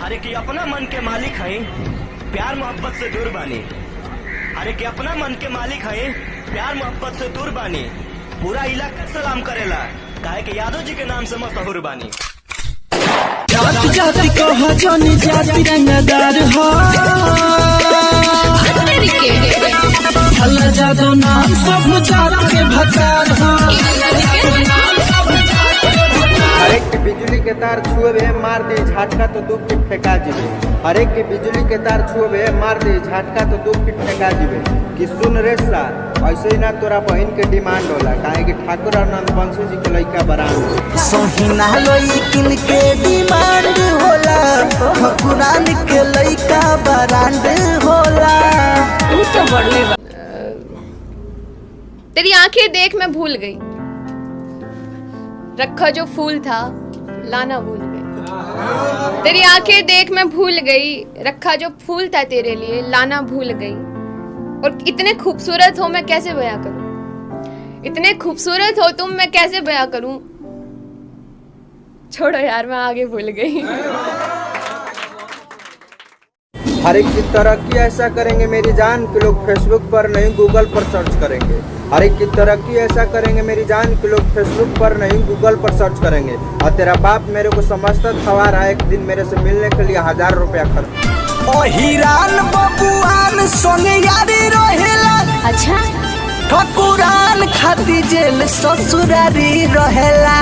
अरे कि अपना मन के मालिक है, प्यार मोहब्बत से दूर बानी। अरे कि अपना मन के मालिक है, प्यार मोहब्बत से दूर बानी। पूरा इलाका सलाम करेला, काहे कि यादव जी के नाम से मशहूर बानी। जाति जाति कहा जानी जाति रंगदार हो, हल्ला जादो नाम सब जात के भकार हो। हरेक की बिजली के तार छुए मार दे झटका तो 2 फीट फेंका जीवे। हरेक की बिजली के तार छुए मार दे झटका तो 2 फीट फेंका जीवे। कि सुन रे सार, ऐसे ही ना तोरा बहन के डिमांड होला, काहे कि ठाकुर आनंद बंसू जी के लइका बरान सोहिना लइकिन के डिमांड होला, ठाकुरान के लइका बरांड होला। तो बढ़ले तेरी आंखें देख मैं भूल गई, रखा जो फूल था लाना भूल गई। तेरी आंखें देख मैं भूल गई, रखा जो फूल था तेरे लिए लाना भूल गई। और इतने खूबसूरत हो मैं कैसे बयां करूं, इतने खूबसूरत हो तुम मैं कैसे बयां करूं। छोड़ो यार मैं आगे भूल गई। हर एक की तरक्की ऐसा करेंगे मेरी जान कि लोग फेसबुक पर नहीं गूगल पर सर्च करेंगे। हर एक की तरक्की ऐसा करेंगे मेरी जान कि लोग फेसबुक पर नहीं गूगल पर सर्च करेंगे। और तेरा बाप मेरे को समझता था रहा, एक दिन मेरे से मिलने के लिए 1000 रुपया खर्च। ओ हिरान बबुआन संगे यारी रहेला, अच्छा ठाकुरान खाती जेल ससुरारी रहेला।